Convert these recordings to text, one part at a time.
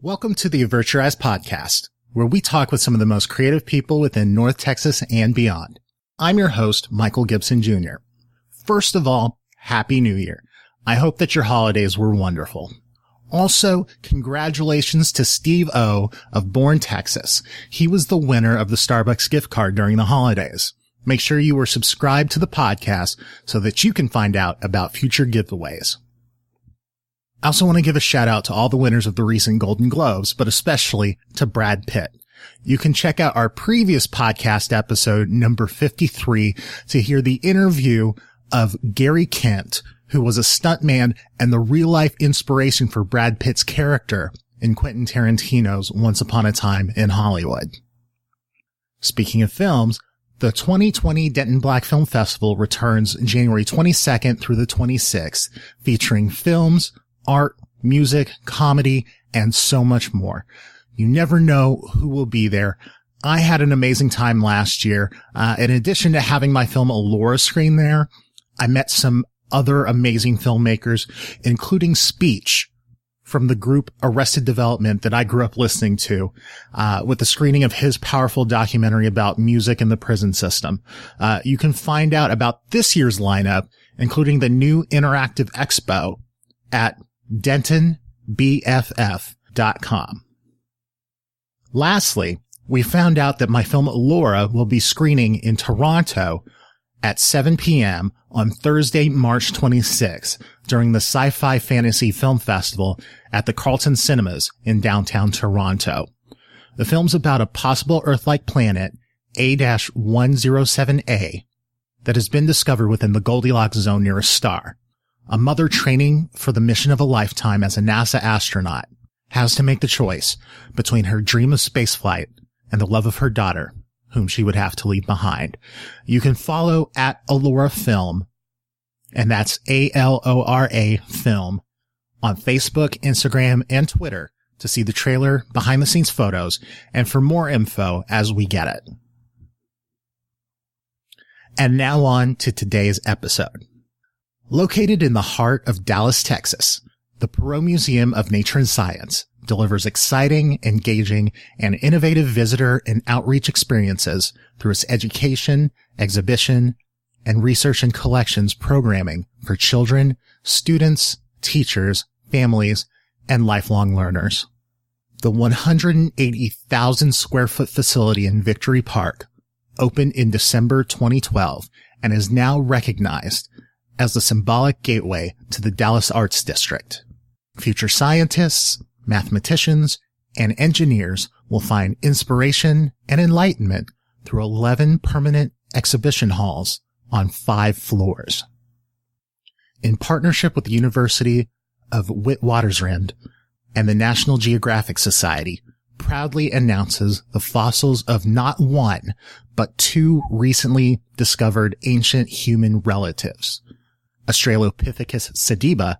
Welcome to the Avert podcast, where we talk with some of the most creative people within North Texas and beyond. I'm your host, Michael Gibson Jr. First of all, Happy New Year. I hope that your holidays were wonderful. Also, congratulations to Steve O of Bourne, Texas. He was the winner of the Starbucks gift card during the holidays. Make sure you are subscribed to the podcast so that you can find out about future giveaways. I also want to give a shout out to all the winners of the recent Golden Globes, but especially to Brad Pitt. You can check out our previous podcast episode, number 53, to hear the interview of Gary Kent, who was a stuntman and the real-life inspiration for Brad Pitt's character in Quentin Tarantino's Once Upon a Time in Hollywood. Speaking of films, the 2020 Denton Black Film Festival returns January 22nd through the 26th, featuring films, art, music, comedy, and so much more. You never know who will be there. I had an amazing time last year. In addition to having my film Allura screen there, I met some other amazing filmmakers, including Speech from the group Arrested Development that I grew up listening to, with the screening of his powerful documentary about music in the prison system. You can find out about this year's lineup, including the new interactive expo, at dentonbff.com. Lastly, we found out that my film Allura will be screening in Toronto at 7 p.m. on Thursday, March 26th during the Sci-Fi Fantasy Film Festival at the Carlton Cinemas in downtown Toronto. The film's about a possible Earth-like planet, A-107A, that has been discovered within the Goldilocks zone near a star. A mother training for the mission of a lifetime as a NASA astronaut has to make the choice between her dream of spaceflight and the love of her daughter, whom she would have to leave behind. You can follow at Allura Film, and that's A-L-O-R-A Film, on Facebook, Instagram, and Twitter to see the trailer, behind-the-scenes photos, and for more info as we get it. And now on to today's episode. Located in the heart of Dallas, Texas, the Perot Museum of Nature and Science delivers exciting, engaging, and innovative visitor and outreach experiences through its education, exhibition, and research and collections programming for children, students, teachers, families, and lifelong learners. The 180,000 square foot facility in Victory Park opened in December 2012 and is now recognized as the symbolic gateway to the Dallas Arts District. Future scientists, mathematicians, and engineers will find inspiration and enlightenment through 11 permanent exhibition halls on 5 floors. In partnership with the University of Witwatersrand and the National Geographic Society, proudly announces the fossils of not one, but 2 recently discovered ancient human relatives, Australopithecus sediba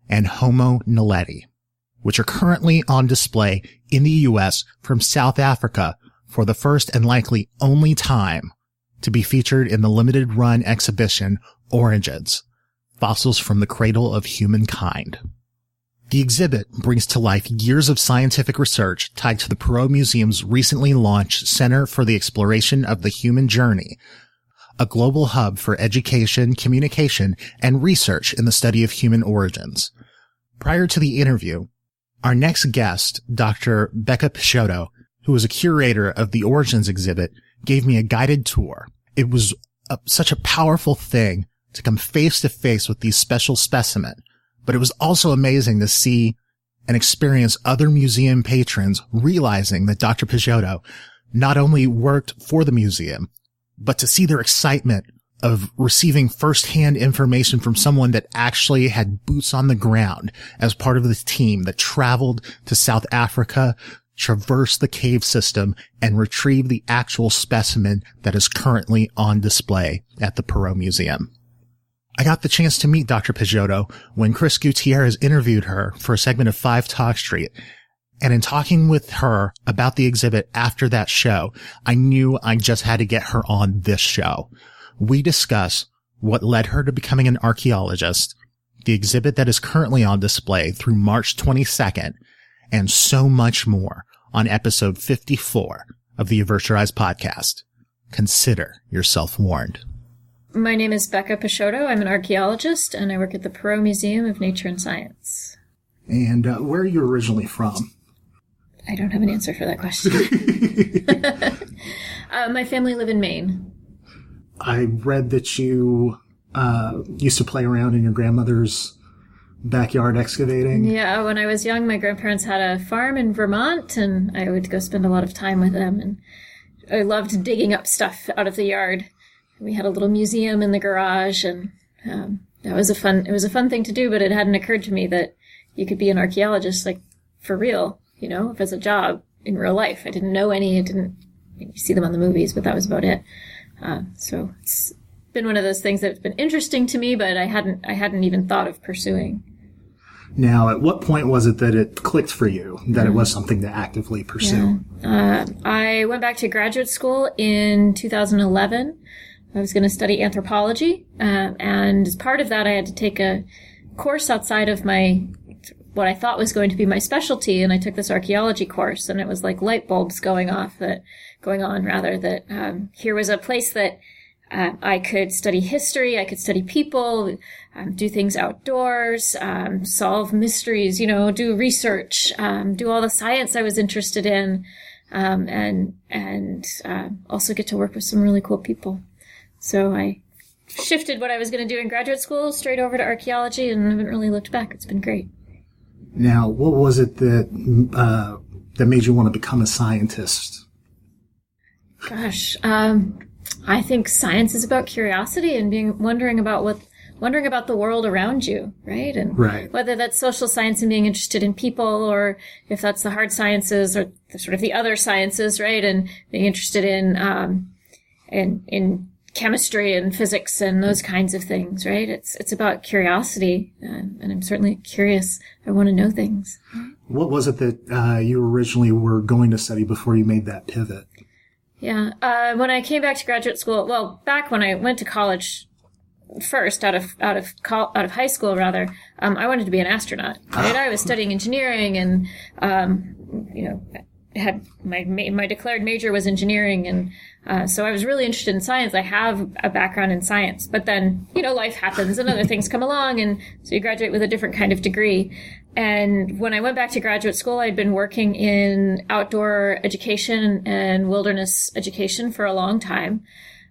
and Homo naledi, which are currently on display in the U.S. from South Africa for the first and likely only time to be featured in the limited run exhibition Origins, Fossils from the Cradle of Humankind. The exhibit brings to life years of scientific research tied to the Perot Museum's recently launched Center for the Exploration of the Human Journey, a global hub for education, communication, and research in the study of human origins. Prior to the interview, our next guest, Dr. Becca Peixotto, who is a curator of the Origins exhibit, gave me a guided tour. It was such a powerful thing to come face to face with these special specimens, but it was also amazing to see and experience other museum patrons realizing that Dr. Peixotto not only worked for the museum, but to see their excitement of receiving firsthand information from someone that actually had boots on the ground as part of the team that traveled to South Africa, traversed the cave system, and retrieved the actual specimen that is currently on display at the Perot Museum. I got the chance to meet Dr. Peixotto when Chris Gutierrez interviewed her for a segment of 5 Talk Street. And in talking with her about the exhibit after that show, I knew I just had to get her on this show. We discuss what led her to becoming an archaeologist, the exhibit that is currently on display through March 22nd, and so much more on episode 54 of the Avert Your Eyes podcast. Consider yourself warned. My name is Becca Peixotto. I'm an archaeologist, and I work at the Perot Museum of Nature and Science. And where are you originally from? I don't have an answer for that question. My family live in Maine. I read that you used to play around in your grandmother's backyard excavating. Yeah, when I was young, my grandparents had a farm in Vermont, and I would go spend a lot of time with them. And I loved digging up stuff out of the yard. We had a little museum in the garage, and it was a fun thing to do. But it hadn't occurred to me that you could be an archaeologist, like for real, as a job in real life. I didn't know any. You see them on the movies, but that was about it. So it's been one of those things that's been interesting to me, but I hadn't even thought of pursuing. Now, at what point was it that it clicked for you, that it was something to actively pursue? Yeah. I went back to graduate school in 2011. I was going to study anthropology, and as part of that, I had to take a course outside of what I thought was going to be my specialty, and I took this archaeology course, and it was like light bulbs going on, that here was a place that I could study history, I could study people, do things outdoors, solve mysteries, do research, do all the science I was interested in, and also get to work with some really cool people. So I shifted what I was going to do in graduate school straight over to archaeology and haven't really looked back. It's been great. Now, what was it that made you want to become a scientist? Gosh, I think science is about curiosity and wondering about the world around you, right? And right. Whether that's social science and being interested in people, or if that's the hard sciences or sort of the other sciences, right? And being interested in chemistry and physics and those kinds of things, right? It's about curiosity, and I'm certainly curious. I want to know things. What was it that you originally were going to study before you made that pivot? Yeah, when I came back to graduate school, back when I went to college first, out of high school rather, I wanted to be an astronaut. Right? I was studying engineering, and had my declared major was engineering, and so I was really interested in science. I have a background in science, but then life happens and other things come along, and so you graduate with a different kind of degree. And when I went back to graduate school, I'd been working in outdoor education and wilderness education for a long time,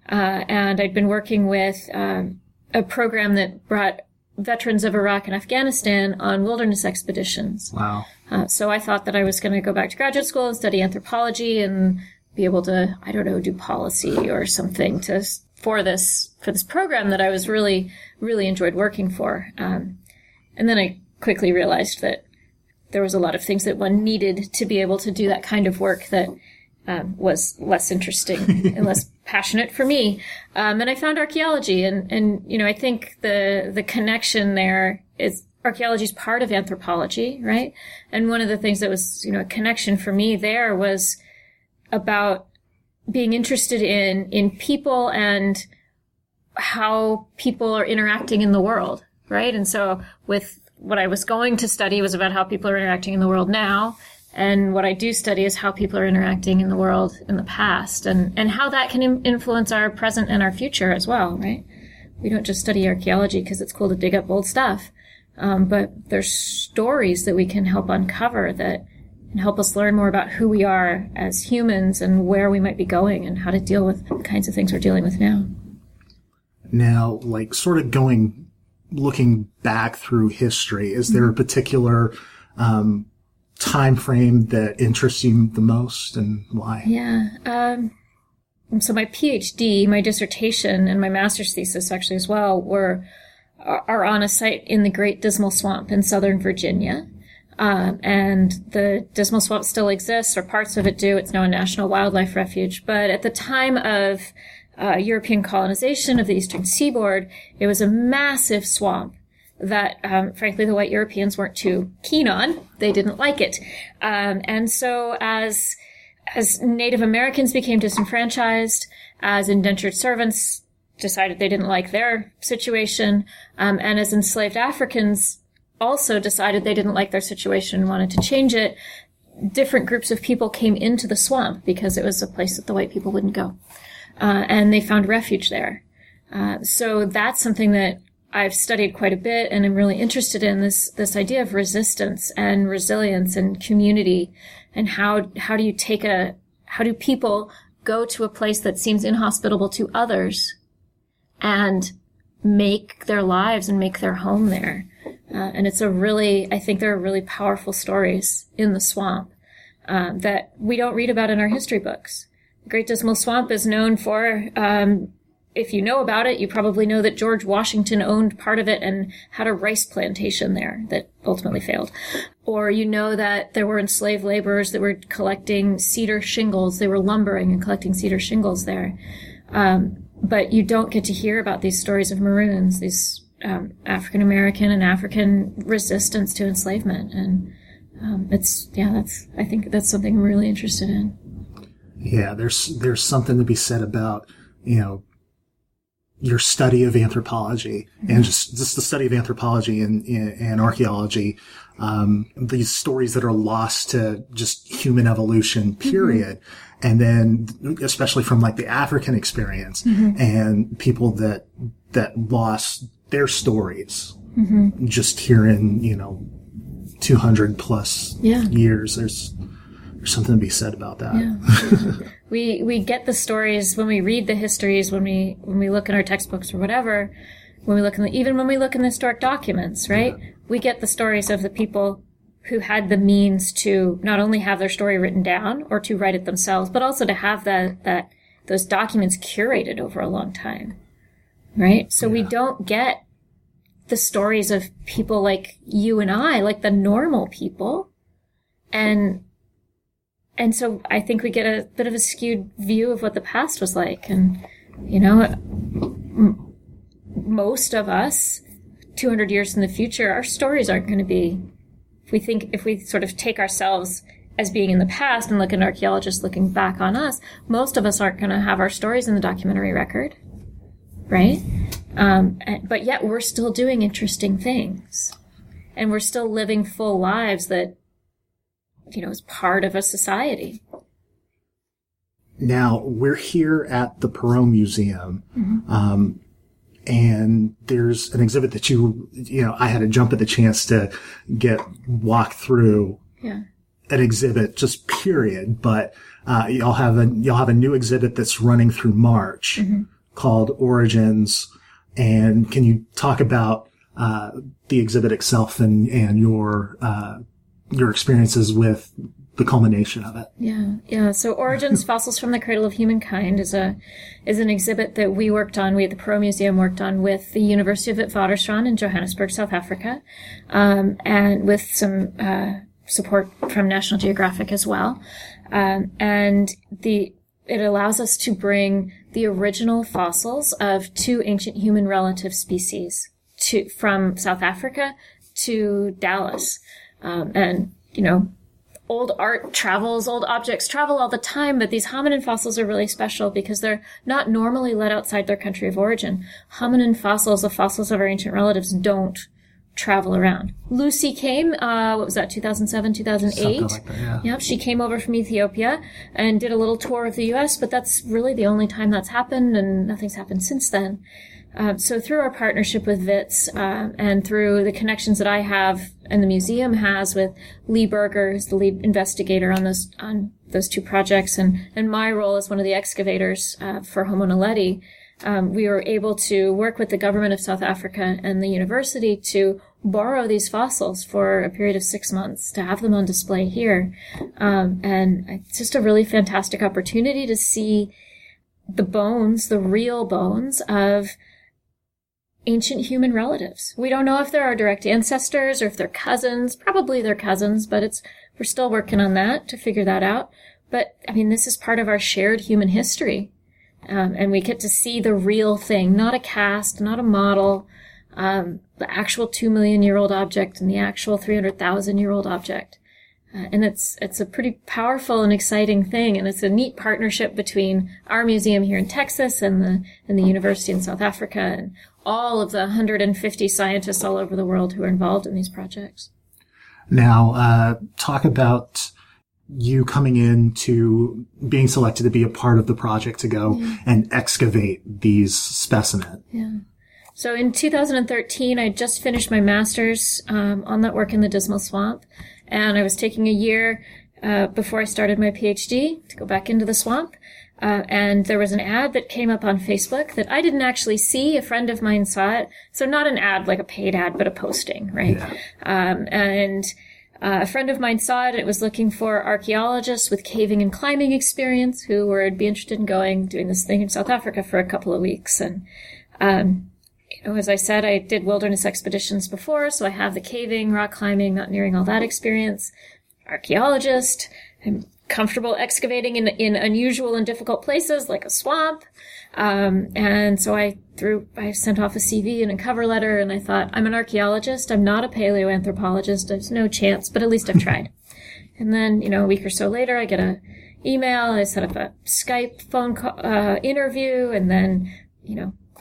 and I'd been working with a program that brought veterans of Iraq and Afghanistan on wilderness expeditions. Wow. So I thought that I was going to go back to graduate school and study anthropology and be able to, do policy or something for this program that I was really, really enjoyed working for. And then I quickly realized that there was a lot of things that one needed to be able to do that kind of work that was less interesting and less passionate for me. And I found archaeology, and I think the connection there is archaeology is part of anthropology, right? And one of the things that was, a connection for me there was about being interested in people and how people are interacting in the world, right? And so with what I was going to study was about how people are interacting in the world now. And what I do study is how people are interacting in the world in the past, and how that can influence our present and our future as well, right? We don't just study archaeology because it's cool to dig up old stuff, but there's stories that we can help uncover that can help us learn more about who we are as humans and where we might be going and how to deal with the kinds of things we're dealing with now. Now, sort of looking back through history, is there a particular time frame that interests you the most, and why? Yeah. So my Ph.D., my dissertation, and my master's thesis actually as well are on a site in the Great Dismal Swamp in southern Virginia. And the Dismal Swamp still exists, or parts of it do. It's now a national wildlife refuge. But at the time of European colonization of the eastern seaboard, it was a massive swamp that, frankly, the white Europeans weren't too keen on. They didn't like it. And so as Native Americans became disenfranchised, as indentured servants decided they didn't like their situation, and as enslaved Africans also decided they didn't like their situation and wanted to change it, different groups of people came into the swamp because it was a place that the white people wouldn't go. And they found refuge there. So that's something that I've studied quite a bit, and I'm really interested in this idea of resistance and resilience and community, and how do people go to a place that seems inhospitable to others and make their lives and make their home there. And I think there are really powerful stories in the swamp that we don't read about in our history books. The Great Dismal Swamp is known for, if you know about it, you probably know that George Washington owned part of it and had a rice plantation there that ultimately failed. Or you know that there were enslaved laborers that were collecting cedar shingles. They were lumbering and collecting cedar shingles there. But you don't get to hear about these stories of Maroons, these African American and African resistance to enslavement. And I think that's something I'm really interested in. Yeah, there's something to be said about, your study of anthropology and just the study of anthropology and archaeology, these stories that are lost to just human evolution, period. And then especially from like the African experience and people that lost their stories just here in, 200 plus years. There's something to be said about that. Yeah. We get the stories when we read the histories, when we look in our textbooks or whatever, when we look even when we look in the historic documents, right? Yeah. We get the stories of the people who had the means to not only have their story written down or to write it themselves, but also to have those documents curated over a long time, right? So we don't get the stories of people like you and I, like the normal people, and so I think we get a bit of a skewed view of what the past was like. And, most of us, 200 years in the future, our stories aren't going to be, if we sort of take ourselves as being in the past and look at archaeologists looking back on us, most of us aren't going to have our stories in the documentary record, right? But yet we're still doing interesting things. And we're still living full lives that, as part of a society. Now, we're here at the Perot Museum, and there's an exhibit that I had to jump at the chance to walk through an exhibit, just period. But you'll have a new exhibit that's running through March called Origins. And can you talk about the exhibit itself and your experiences with the culmination of it? Yeah. So Origins, Fossils from the Cradle of Humankind is an exhibit that we at the Perot Museum worked on with the University of Witwatersrand in Johannesburg, South Africa, and with some support from National Geographic as well. And it allows us to bring the original fossils of two ancient human relative species from South Africa to Dallas. And, old art travels, old objects travel all the time, but these hominin fossils are really special because they're not normally let outside their country of origin. Hominin fossils, the fossils of our ancient relatives, don't travel around. Lucy came, 2007, 2008? Something like that, yeah. Yep, she came over from Ethiopia and did a little tour of the U.S., but that's really the only time that's happened, and nothing's happened since then. So through our partnership with Wits, and through the connections that I have and the museum has with Lee Berger, who's the lead investigator on those two projects, and my role as one of the excavators for Homo naledi, we were able to work with the government of South Africa and the university to borrow these fossils for a period of 6 months to have them on display here. And it's just a really fantastic opportunity to see the bones, the real bones of ancient human relatives. We don't know if they're our direct ancestors or if they're cousins. Probably they're cousins, but we're still working on that to figure that out. But, this is part of our shared human history. And we get to see the real thing, not a cast, not a model, the actual 2 million year old object and the actual 300,000 year old object. And it's a pretty powerful and exciting thing, and it's a neat partnership between our museum here in Texas and the university in South Africa and all of the 150 scientists all over the world who are involved in these projects. Now, talk about you coming in to being selected to be a part of the project to go and excavate these specimens. Yeah. So in 2013, I just finished my master's on that work in the Dismal swamp, and I was taking a year before I started my Ph.D. to go back into the swamp. And there was an ad that came up on Facebook that I didn't actually see. A friend of mine saw it. So not an ad like a paid ad, but a posting, right? Yeah. A friend of mine saw it. It was looking for archaeologists with caving and climbing experience who would be interested in doing this thing in South Africa for a couple of weeks. And, as I said, I did wilderness expeditions before, so I have the caving, rock climbing, mountaineering, all that experience. Archaeologist. I'm comfortable excavating in unusual and difficult places like a swamp. And so I sent off a CV and a cover letter, and I thought, I'm an archaeologist. I'm not a paleoanthropologist. There's no chance, but at least I've tried. And then, a week or so later, I get an email. I set up a Skype phone call, interview. And then,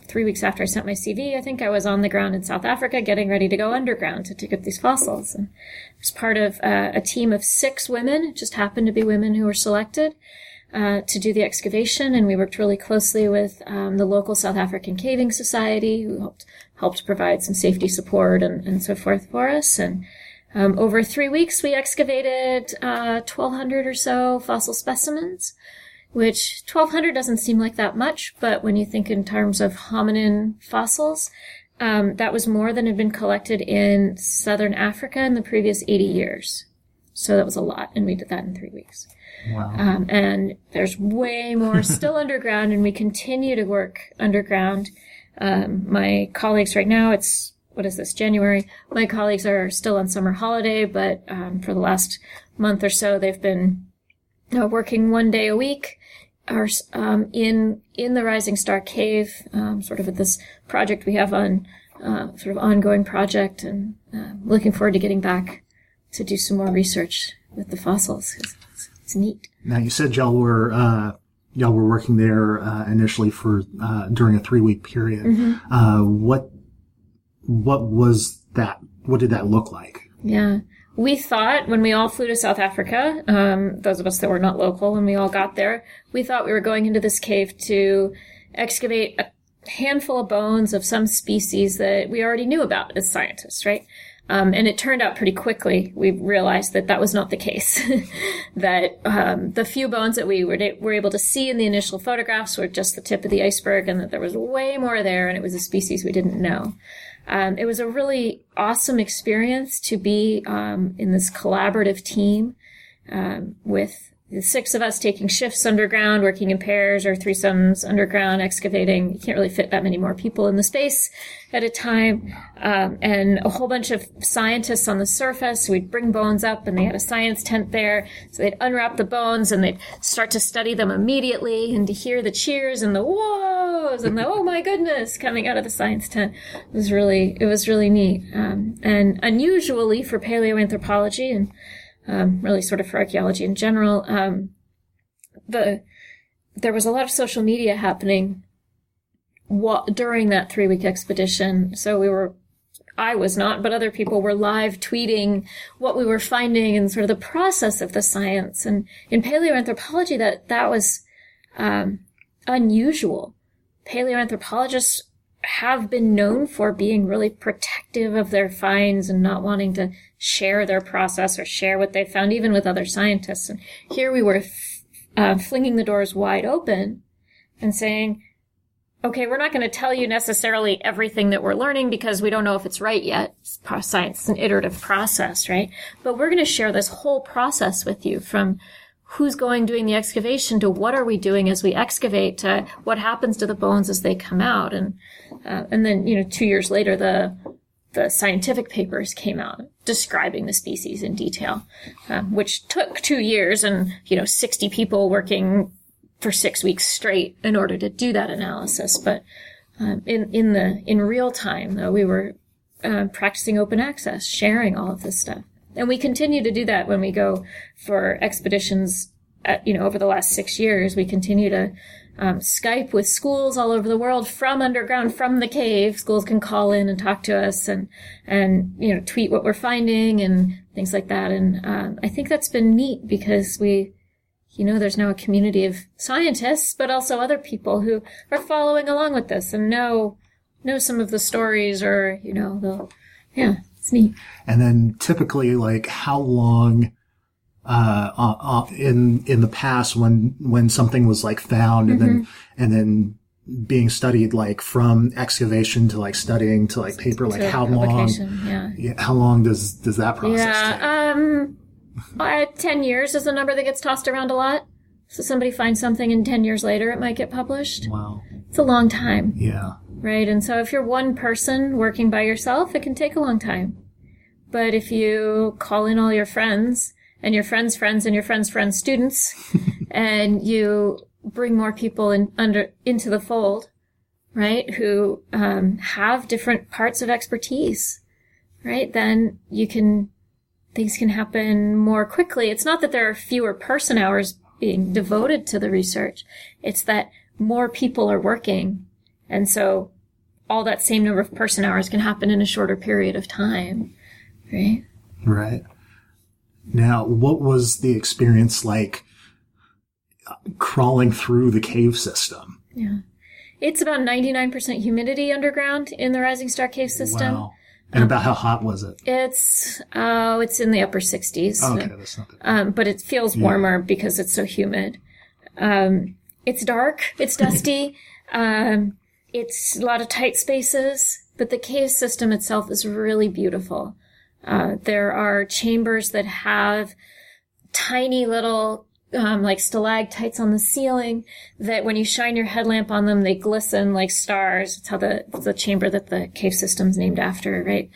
3 weeks after I sent my CV, I think I was on the ground in South Africa getting ready to go underground to dig up these fossils. And I was part of a team of 6 women. It just happened to be women who were selected to do the excavation. And we worked really closely with the local South African Caving Society, who helped provide some safety support and so forth for us. And over 3 weeks, we excavated 1,200 or so fossil specimens, which 1,200 doesn't seem like that much, but when you think in terms of hominin fossils, that was more than had been collected in southern Africa in the previous 80 years. So that was a lot, and we did that in 3 weeks. Wow. And there's way more still underground, and we continue to work underground. My colleagues right now, January. My colleagues are still on summer holiday, but for the last month or so, they've been working 1 day a week in the Rising Star Cave, sort of at this project we have on, sort of ongoing project, and looking forward to getting back to do some more research with the fossils. It's neat. Now, you said y'all were working there initially for during a 3-week period. Mm-hmm. What was that? What did that look like? Yeah. We thought when we all flew to South Africa, those of us that were not local, when we all got there, we thought we were going into this cave to excavate a handful of bones of some species that we already knew about as scientists, right? And it turned out pretty quickly. We realized that was not the case. That the few bones that we were able to see in the initial photographs were just the tip of the iceberg, and that there was way more there, and it was a species we didn't know. It was a really awesome experience to be in this collaborative team with the 6 of us taking shifts underground, working in pairs or threesomes underground, excavating. You can't really fit that many more people in the space at a time. And a whole bunch of scientists on the surface. We'd bring bones up, and they had a science tent there. So they'd unwrap the bones, and they'd start to study them immediately, and to hear the cheers and the whoas and the oh my goodness coming out of the science tent. It was really neat. And unusually for paleoanthropology and really sort of for archaeology in general, there was a lot of social media happening during that 3-week expedition. So I was not, but other people were live tweeting what we were finding and sort of the process of the science. And in paleoanthropology, that was unusual. Paleoanthropologists have been known for being really protective of their finds and not wanting to share their process or share what they found, even with other scientists. And here we were flinging the doors wide open and saying, okay, we're not going to tell you necessarily everything that we're learning because we don't know if it's right yet. Science is an iterative process, right? But we're going to share this whole process with you, from who's doing the excavation to what are we doing as we excavate to what happens to the bones as they come out. And then, 2 years later, the scientific papers came out describing the species in detail, which took 2 years and, 60 people working for 6 weeks straight in order to do that analysis. But in real time, though, we were practicing open access, sharing all of this stuff. And we continue to do that when we go for expeditions, over the last 6 years. We continue to Skype with schools all over the world from underground, from the cave. Schools can call in and talk to us and tweet what we're finding and things like that. And I think that's been neat because there's now a community of scientists, but also other people who are following along with this and know some of the stories or, it's neat. And then typically, like, how long in the past when something was like found and then being studied, like from excavation to like studying to like paper, like how long? How long does that process take? 10 years is a number that gets tossed around a lot. So somebody finds something and 10 years later it might get published. Wow. It's a long time. Yeah. Right. And so if you're one person working by yourself, it can take a long time. But if you call in all your friends and your friends' friends and your friends' friends' students and you bring more people into the fold, right, who have different parts of expertise, right, then things can happen more quickly. It's not that there are fewer person hours being devoted to the research. It's that more people are working. And so all that same number of person hours can happen in a shorter period of time, right? Right. Now, what was the experience like crawling through the cave system? Yeah. It's about 99% humidity underground in the Rising Star Cave System. Wow. And about how hot was it? It's in the upper 60s. Oh, okay, that's not that. But it feels warmer because it's so humid. It's dark. It's dusty. It's a lot of tight spaces. But the cave system itself is really beautiful. There are chambers that have tiny little like stalactites on the ceiling that when you shine your headlamp on them, they glisten like stars. It's how the chamber that the cave system's named after, right?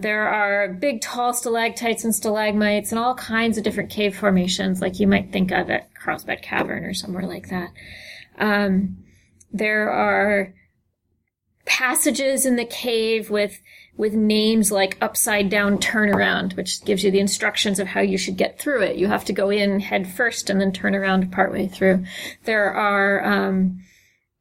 There are big, tall stalactites and stalagmites and all kinds of different cave formations like you might think of at Carlsbad Cavern or somewhere like that. There are passages in the cave with names like upside down turnaround, which gives you the instructions of how you should get through it. You have to go in head first and then turn around partway through. There are,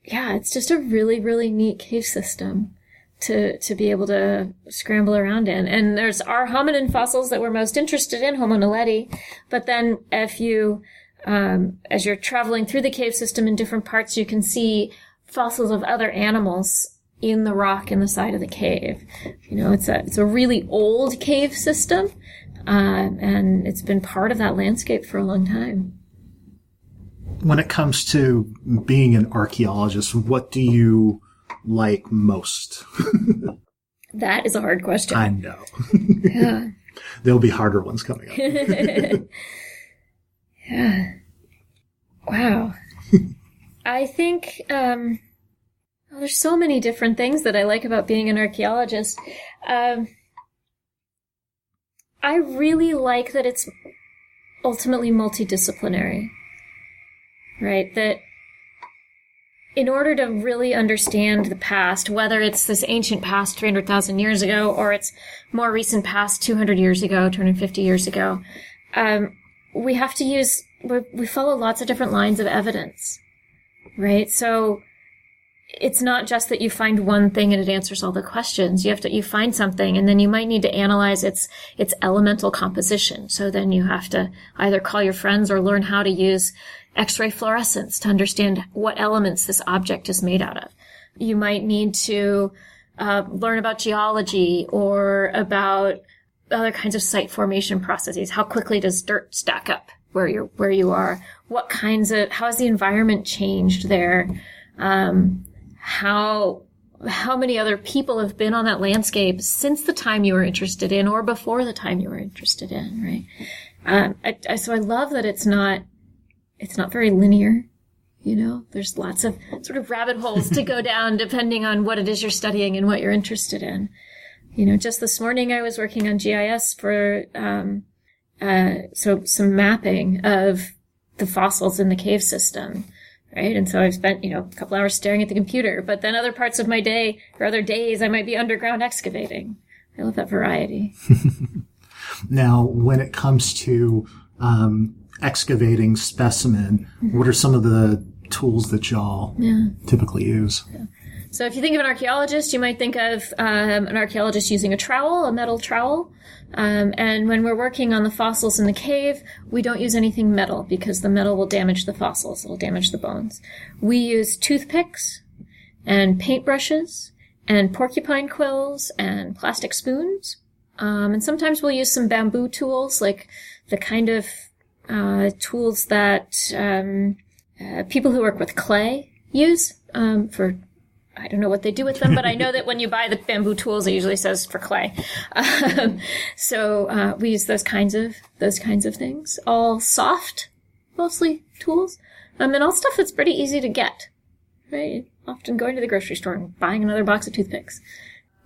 it's just a really, really neat cave system to be able to scramble around in. And there's our hominin fossils that we're most interested in, Homo naledi. But then if you, as you're traveling through the cave system in different parts, you can see fossils of other animals in the rock in the side of the cave. It's a really old cave system, and it's been part of that landscape for a long time. When it comes to being an archaeologist, what do you like most? That is a hard question. I know. Yeah. There'll be harder ones coming up. Yeah. Wow. I think, there's so many different things that I like about being an archaeologist. I really like that it's ultimately multidisciplinary, right? That in order to really understand the past, whether it's this ancient past 300,000 years ago or it's more recent past 200 years ago, 250 years ago, we have to we follow lots of different lines of evidence, right? So it's not just that you find one thing and it answers all the questions. You find something and then you might need to analyze its elemental composition. So then you have to either call your friends or learn how to use X-ray fluorescence to understand what elements this object is made out of. You might need to learn about geology or about other kinds of site formation processes. How quickly does dirt stack up where you are? How has the environment changed there? How many other people have been on that landscape since the time you were interested in or before the time you were interested in, right? So I love that it's not very linear. There's lots of sort of rabbit holes to go down depending on what it is you're studying and what you're interested in. Just this morning I was working on GIS for, some mapping of the fossils in the cave system. Right. And so I've spent, a couple hours staring at the computer, but then other parts of my day or other days I might be underground excavating. I love that variety. Now, when it comes to excavating specimen, what are some of the tools that y'all typically use? Yeah. So if you think of an archaeologist, you might think of an archaeologist using a trowel, a metal trowel. And when we're working on the fossils in the cave, we don't use anything metal because the metal will damage the fossils. It'll damage the bones. We use toothpicks and paintbrushes and porcupine quills and plastic spoons. And sometimes we'll use some bamboo tools, like the kind of tools that people who work with clay use for... I don't know what they do with them, but I know that when you buy the bamboo tools, it usually says for clay. So we use those kinds of things. All soft, mostly tools, and all stuff that's pretty easy to get. Right? Often going to the grocery store and buying another box of toothpicks.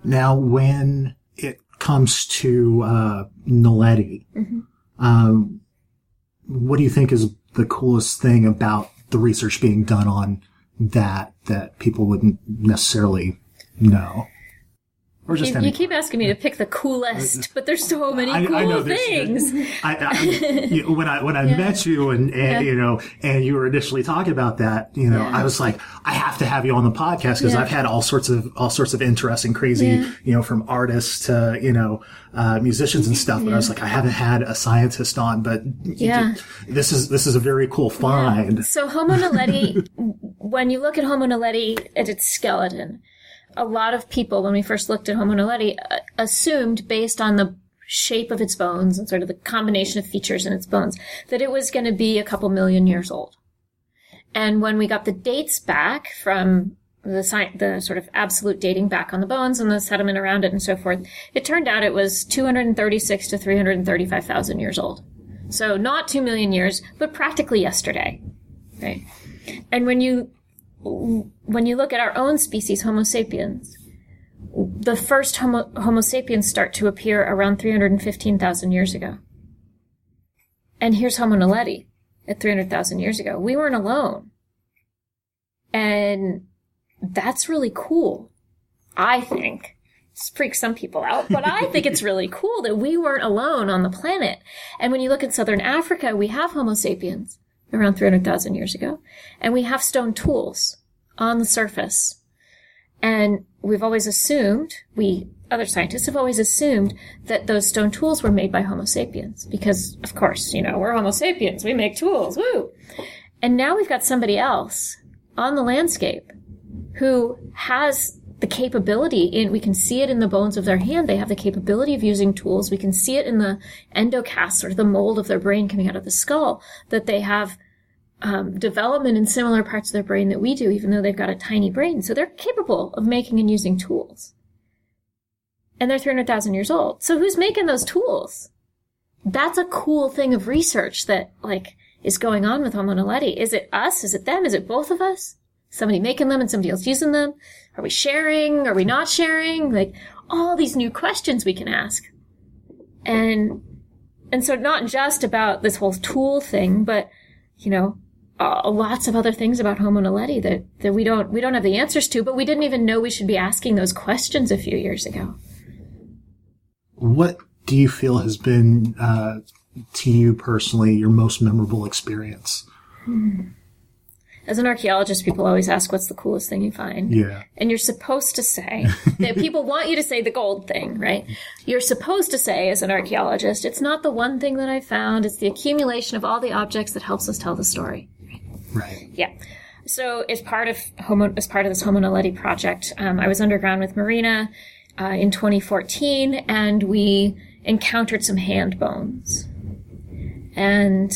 Now, when it comes to naledi, what do you think is the coolest thing about the research being done on that people wouldn't necessarily know? Or just you keep asking me to pick the coolest, but there's so many cool things. When I met you and you were initially talking about that, I was like, I have to have you on the podcast because I've had all sorts of interesting, crazy, from artists to musicians and stuff. But I was like, I haven't had a scientist on, but this is a very cool find. Yeah. So Homo naledi, when you look at Homo naledi at its skeleton, a lot of people, when we first looked at Homo naledi, assumed, based on the shape of its bones and sort of the combination of features in its bones, that it was going to be a couple million years old. And when we got the dates back from the sort of absolute dating back on the bones and the sediment around it and so forth, it turned out it was 236 to 335,000 years old. So not 2 million years, but practically yesterday, right? And when you look at our own species, Homo sapiens, the first Homo sapiens start to appear around 315,000 years ago. And here's Homo naledi at 300,000 years ago. We weren't alone. And that's really cool, I think. It freaks some people out, but I think it's really cool that we weren't alone on the planet. And when you look at southern Africa, we have Homo sapiens around 300,000 years ago, and we have stone tools on the surface. And we've always assumed, other scientists have always assumed, that those stone tools were made by Homo sapiens, because, of course, we're Homo sapiens, we make tools, woo! And now we've got somebody else on the landscape who has the capability, we can see it in the bones of their hand, they have the capability of using tools, we can see it in the endocast, or the mold of their brain coming out of the skull, that they have development in similar parts of their brain that we do, even though they've got a tiny brain. So they're capable of making and using tools. And they're 300,000 years old. So who's making those tools? That's a cool thing of research that, is going on with Homo naledi. Is it us? Is it them? Is it both of us? Somebody making them and somebody else using them? Are we sharing? Are we not sharing? All these new questions we can ask. And so not just about this whole tool thing, but, lots of other things about Homo naledi that we don't have the answers to, but we didn't even know we should be asking those questions a few years ago. What do you feel has been, to you personally, your most memorable experience? As an archaeologist, people always ask, what's the coolest thing you find? Yeah. And you're supposed to say, that people want you to say the gold thing, right? You're supposed to say, as an archaeologist, it's not the one thing that I found, it's the accumulation of all the objects that helps us tell the story. Right. Yeah. So as part of this Homo naledi project, I was underground with Marina in 2014, and we encountered some hand bones. And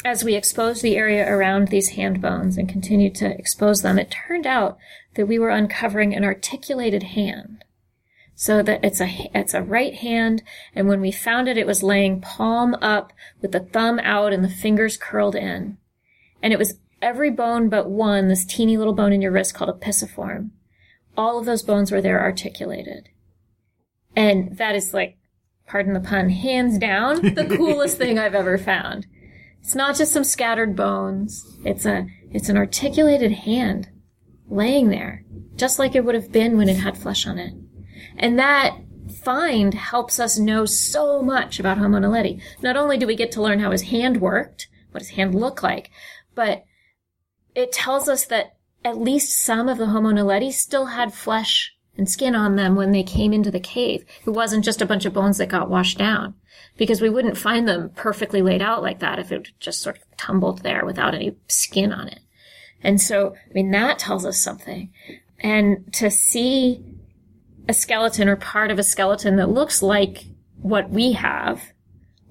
as we exposed the area around these hand bones and continued to expose them, it turned out that we were uncovering an articulated hand. So that it's a right hand, and when we found it, it was laying palm up with the thumb out and the fingers curled in. And it was every bone but one, this teeny little bone in your wrist called a pisiform. All of those bones were there articulated. And that is, pardon the pun, hands down, the coolest thing I've ever found. It's not just some scattered bones. It's an articulated hand laying there, just like it would have been when it had flesh on it. And that find helps us know so much about Homo naledi. Not only do we get to learn how his hand worked, what his hand looked like, but it tells us that at least some of the Homo naledi still had flesh and skin on them when they came into the cave. It wasn't just a bunch of bones that got washed down, because we wouldn't find them perfectly laid out like that if it just sort of tumbled there without any skin on it. And so, I mean, that tells us something. And to see a skeleton or part of a skeleton that looks like what we have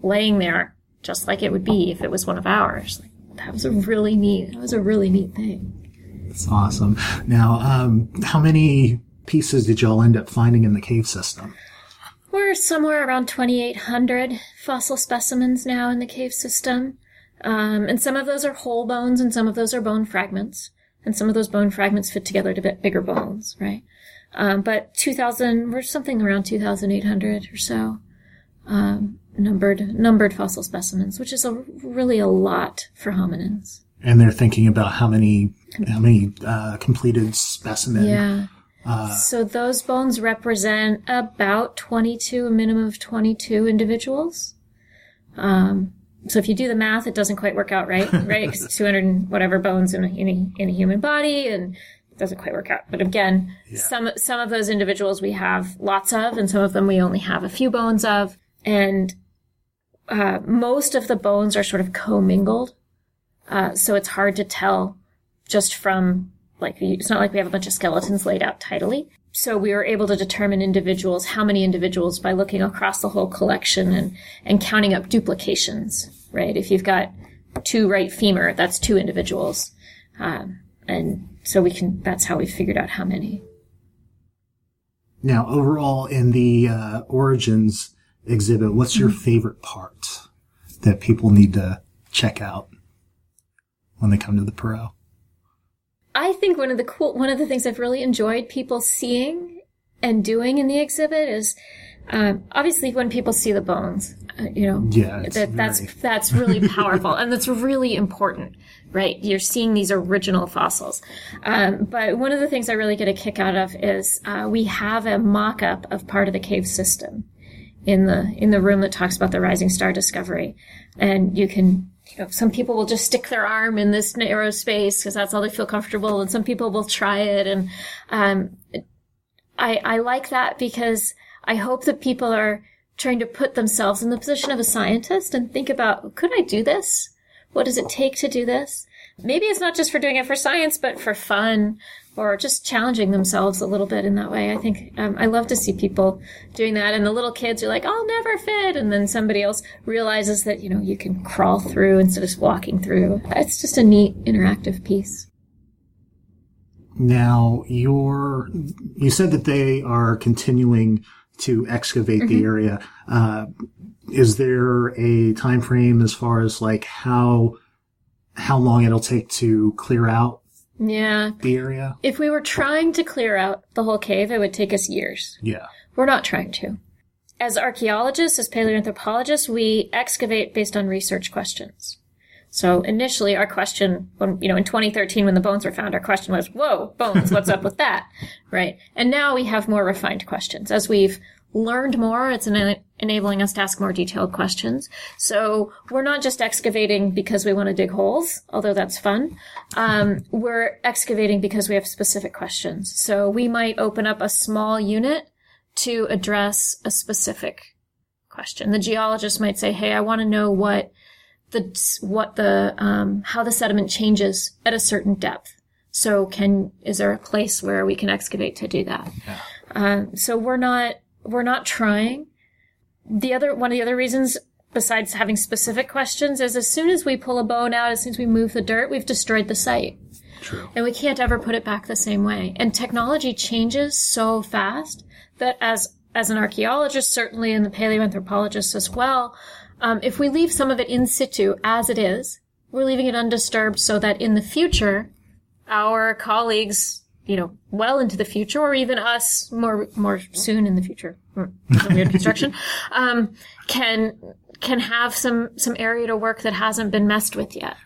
laying there, just like it would be if it was one of ours, that was a really neat thing. That's awesome. Now, how many pieces did y'all end up finding in the cave system? We're somewhere around 2,800 fossil specimens now in the cave system. And some of those are whole bones and some of those are bone fragments. And some of those bone fragments fit together to bigger bones, right? But 2,000, we're something around 2,800 or so, numbered fossil specimens, which is really a lot for hominins. And they're thinking about how many completed specimens. Yeah. So those bones represent about a minimum of 22 individuals. So if you do the math, it doesn't quite work out right? Because it's 200 and whatever bones in a human body, and it doesn't quite work out. But again, some of those individuals we have lots of, and some of them we only have a few bones of. And most of the bones are sort of commingled. So it's hard to tell just from, it's not like we have a bunch of skeletons laid out tidily. So we were able to determine how many individuals, by looking across the whole collection and counting up duplications, right? If you've got 2 right femur, that's 2 individuals. And so that's how we figured out how many. Now, overall in the Origins exhibit, what's your favorite part that people need to check out when they come to the Perot? I think one of the things I've really enjoyed people seeing and doing in the exhibit is, obviously when people see the bones, that's really powerful and that's really important, right? You're seeing these original fossils. But one of the things I really get a kick out of is, we have a mock-up of part of the cave system in the room that talks about the rising star discovery. And you can, some people will just stick their arm in this narrow space because that's all they feel comfortable, and some people will try it. And I like that because I hope that people are trying to put themselves in the position of a scientist and think about, could I do this? What does it take to do this? Maybe it's not just for doing it for science, but for fun, or just challenging themselves a little bit in that way. I think I love to see people doing that. And the little kids are like, I'll never fit. And then somebody else realizes that, you can crawl through instead of walking through. It's just a neat interactive piece. Now, you said that they are continuing to excavate the area. Is there a time frame as far as how long it'll take to clear out the area? If we were trying to clear out the whole cave, it would take us years. Yeah. We're not trying to. As archaeologists, as paleoanthropologists, we excavate based on research questions. So initially our question, in 2013 when the bones were found, our question was, whoa, bones, what's up with that? Right. And now we have more refined questions. As we've learned more, it's enabling us to ask more detailed questions. So we're not just excavating because we want to dig holes, although that's fun. We're excavating because we have specific questions. So we might open up a small unit to address a specific question. The geologist might say, hey, I want to know how the sediment changes at a certain depth. So is there a place where we can excavate to do that? Yeah. So we're not trying. One of the other reasons, besides having specific questions, is as soon as we pull a bone out, as soon as we move the dirt, we've destroyed the site. True. And we can't ever put it back the same way. And technology changes so fast that as an archaeologist, certainly, and the paleoanthropologist as well, if we leave some of it in situ as it is, we're leaving it undisturbed so that in the future, our colleagues, well into the future, or even us more soon in the future, weird construction, can have some area to work that hasn't been messed with yet.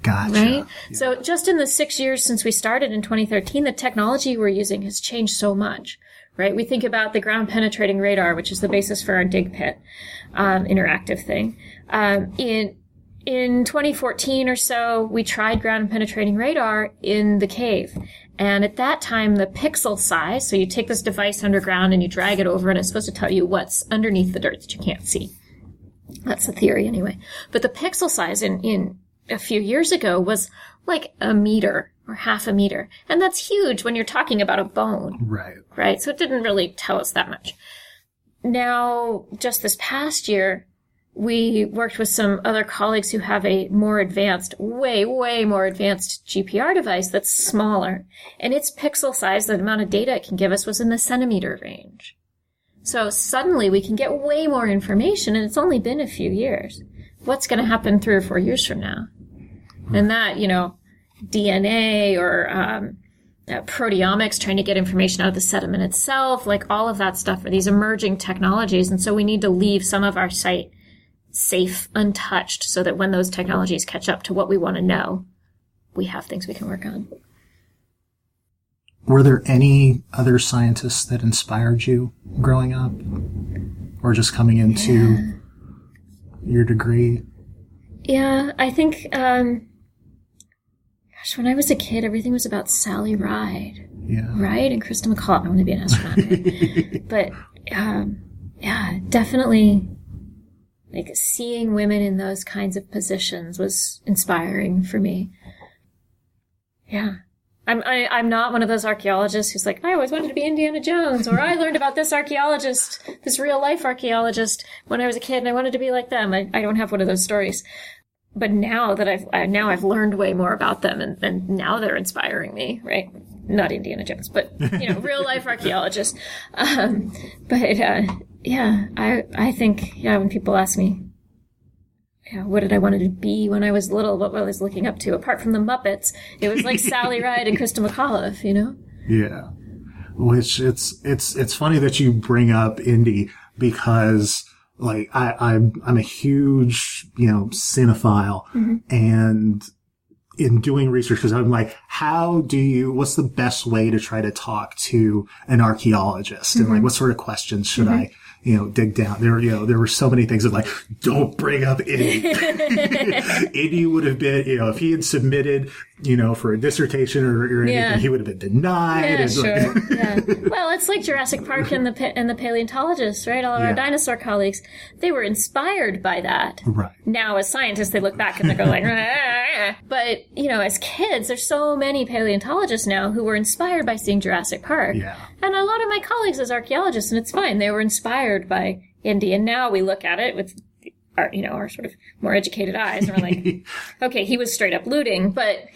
Gotcha. Right? Yeah. So just in the 6 years since we started in 2013, the technology we're using has changed so much, right? We think about the ground penetrating radar, which is the basis for our dig pit interactive thing. In 2014 or so, we tried ground penetrating radar in the cave. And at that time, the pixel size, so you take this device underground and you drag it over, and it's supposed to tell you what's underneath the dirt that you can't see. That's the theory anyway. But the pixel size in a few years ago was like a meter or half a meter. And that's huge when you're talking about a bone. Right? So it didn't really tell us that much. Now, just this past year, we worked with some other colleagues who have a more advanced, way more advanced GPR device that's smaller. And its pixel size, the amount of data it can give us, was in the centimeter range. So suddenly we can get way more information, and it's only been a few years. What's going to happen 3 or 4 years from now? And that, DNA or proteomics, trying to get information out of the sediment itself, like all of that stuff are these emerging technologies. And so we need to leave some of our site safe, untouched, so that when those technologies catch up to what we want to know, we have things we can work on. Were there any other scientists that inspired you growing up? Or just coming into your degree? Yeah, I think, when I was a kid, everything was about Sally Ride. Yeah. Right? And Krista McCall. I want to be an astronaut. Right? But, definitely, like, seeing women in those kinds of positions was inspiring for me. Yeah. I'm not one of those archaeologists who's like, I always wanted to be Indiana Jones, or I learned about this archaeologist, this real life archaeologist when I was a kid and I wanted to be like them. I don't have one of those stories. But now that I've learned way more about them, and now they're inspiring me, right? Not Indiana Jones, but, real life archaeologists. I think, when people ask me, what did I want to be when I was little, what I was looking up to, apart from the Muppets, it was like Sally Ride and Krista McAuliffe, Yeah. Which it's funny that you bring up Indy, because like I'm a huge, cinephile, and in doing research, because I'm like, what's the best way to try to talk to an archaeologist? And like, what sort of questions should I, dig down? There were so many things of like, don't bring up Indy. Indy would have been, if he had submitted, for a dissertation or anything, he would have been denied. Yeah, sure. Well, it's like Jurassic Park and the paleontologists, right? All of our dinosaur colleagues, they were inspired by that. Right. Now, as scientists, they look back and they go like, but, as kids, there's so many paleontologists now who were inspired by seeing Jurassic Park. Yeah. And a lot of my colleagues as archaeologists, and it's fine, they were inspired by Indy, and now we look at it with our sort of more educated eyes, and we're like, okay, he was straight up looting, but,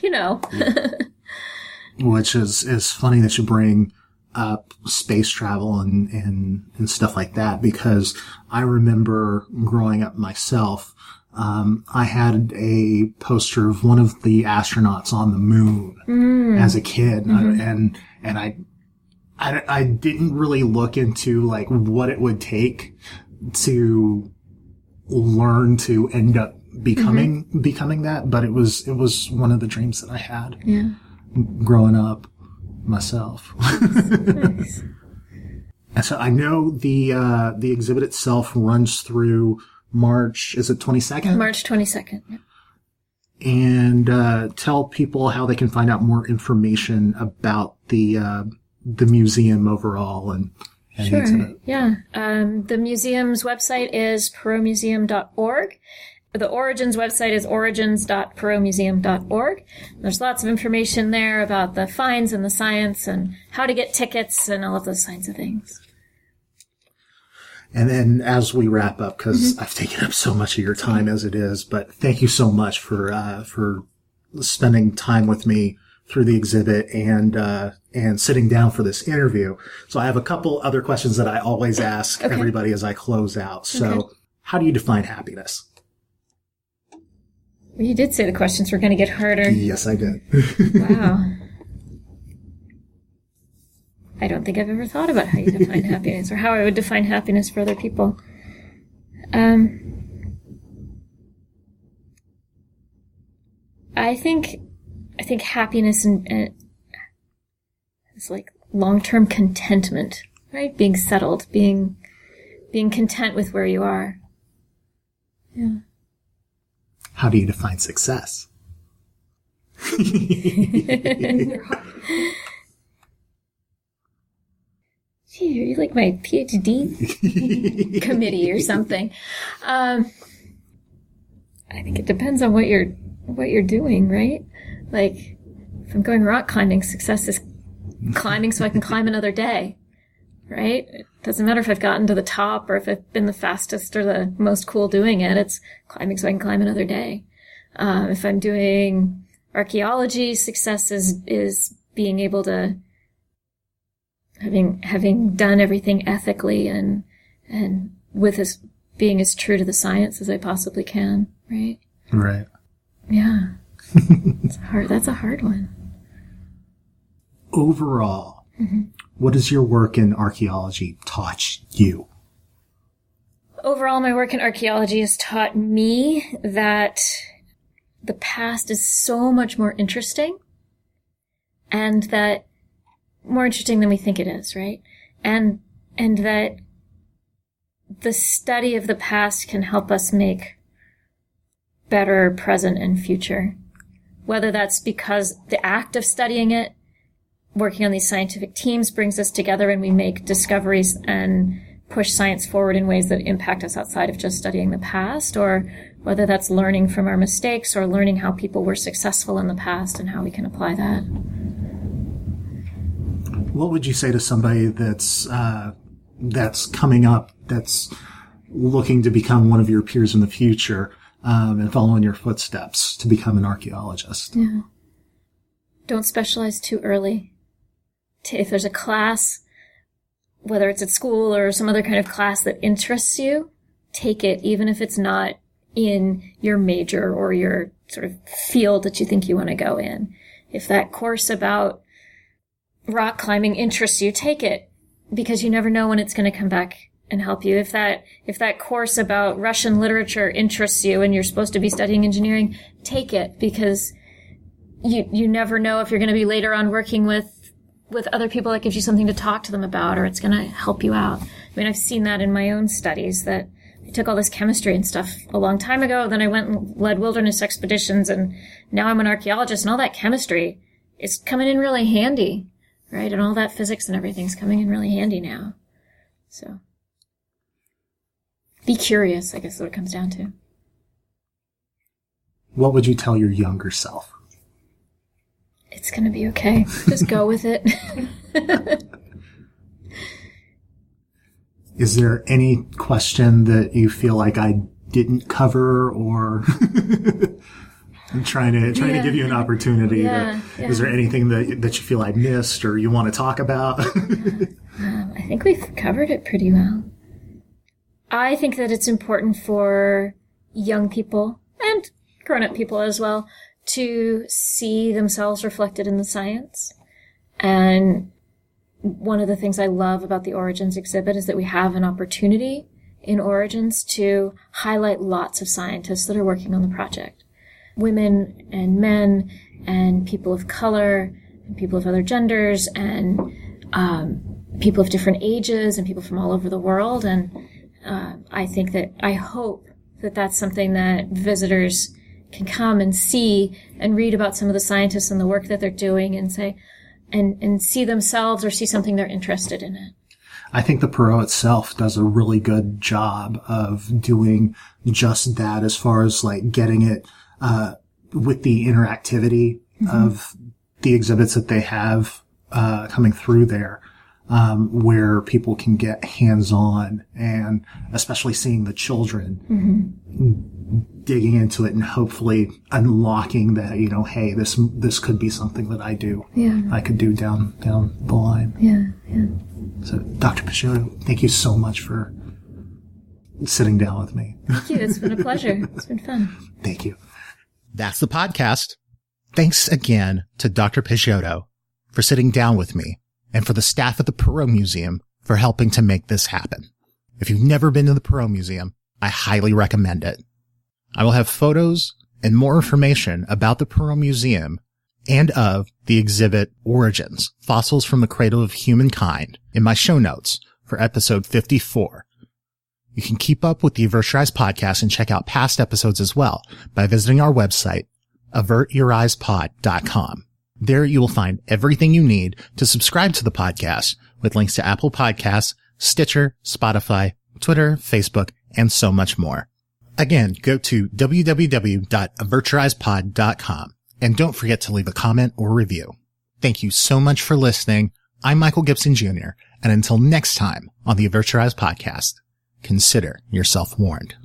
Which is funny that you bring up space travel and stuff like that, because I remember growing up myself, I had a poster of one of the astronauts on the moon as a kid, and I didn't really look into like what it would take to learn to end up becoming that, but it was one of the dreams that I had growing up myself. Nice. And so I know the exhibit itself runs through March, is it 22nd? March 22nd. Yeah. And tell people how they can find out more information about the museum overall and the exhibit. Yeah. The museum's website is perotmuseum.org. The Origins website is origins.perotmuseum.org. There's lots of information there about the finds and the science and how to get tickets and all of those kinds of things. And then as we wrap up, because I've taken up so much of your time as it is, but thank you so much for spending time with me through the exhibit and sitting down for this interview. So I have a couple other questions that I always ask everybody as I close out. So how do you define happiness? Well, you did say the questions were going to get harder. Yes, I did. Wow. I don't think I've ever thought about how you define happiness or how I would define happiness for other people. I think happiness and it's like long-term contentment right? Being settled, being content with where you are. Yeah. How do you define success? Gee, are you like my Ph.D. committee or something? I think it depends on what you're doing, right? Like, if I'm going rock climbing, success is climbing so I can climb another day, right? It doesn't matter if I've gotten to the top or if I've been the fastest or the most cool doing it. It's climbing so I can climb another day. If I'm doing archaeology, success is being able to having done everything ethically and with being as true to the science as I possibly can, right? Right. Yeah. That's a hard one. Overall, what has your work in archaeology taught you? Overall, my work in archaeology has taught me that the past is so much more interesting, and that more interesting than we think it is, right? And that the study of the past can help us make better present and future. Whether that's because the act of studying it, working on these scientific teams, brings us together and we make discoveries and push science forward in ways that impact us outside of just studying the past, or whether that's learning from our mistakes or learning how people were successful in the past and how we can apply that. What would you say to somebody that's coming up, that's looking to become one of your peers in the future, and follow in your footsteps to become an archaeologist? Yeah. Don't specialize too early. If there's a class, whether it's at school or some other kind of class that interests you, take it, even if it's not in your major or your sort of field that you think you want to go in. If that course about rock climbing interests you, take it, because you never know when it's going to come back and help you. If that course about Russian literature interests you and you're supposed to be studying engineering, take it, because you never know if you're going to be later on working with other people that gives you something to talk to them about, or it's going to help you out. I mean, I've seen that in my own studies, that I took all this chemistry and stuff a long time ago, then I went and led wilderness expeditions, and now I'm an archaeologist, and all that chemistry is coming in really handy, right? And all that physics and everything's coming in really handy now. So be curious, I guess is what it comes down to. What would you tell your younger self? It's going to be okay. Just go with it. Is there any question that you feel like I didn't cover, or I'm trying to give you an opportunity? Is there anything that you feel I missed or you want to talk about? I think we've covered it pretty well. I think that it's important for young people and grown-up people as well to see themselves reflected in the science. And one of the things I love about the Origins exhibit is that we have an opportunity in Origins to highlight lots of scientists that are working on the project. Women and men and people of color and people of other genders and people of different ages and people from all over the world. And I hope that that's something that visitors can come and see and read about some of the scientists and the work that they're doing and say, and see themselves or see something they're interested in it. I think the Perot itself does a really good job of doing just that, as far as like getting it with the interactivity of the exhibits that they have coming through there, where people can get hands-on, and especially seeing the children digging into it and hopefully unlocking that, hey, this could be something that I could do down the line. Yeah. So, Dr. Peixotto, thank you so much for sitting down with me. Thank you. It's been a pleasure. It's been fun. Thank you. That's the podcast. Thanks again to Dr. Peixotto for sitting down with me, and for the staff at the Perot Museum for helping to make this happen. If you've never been to the Perot Museum, I highly recommend it. I will have photos and more information about the Perot Museum and of the exhibit Origins, Fossils from the Cradle of Humankind in my show notes for episode 54. You can keep up with the Avert Your Eyes podcast and check out past episodes as well by visiting our website, avertyoureyespod.com. There you will find everything you need to subscribe to the podcast with links to Apple Podcasts, Stitcher, Spotify, Twitter, Facebook, and so much more. Again, go to www.avertyoureyespod.com and don't forget to leave a comment or review. Thank you so much for listening. I'm Michael Gibson Jr., and until next time on the Avert Your Eyes podcast, consider yourself warned.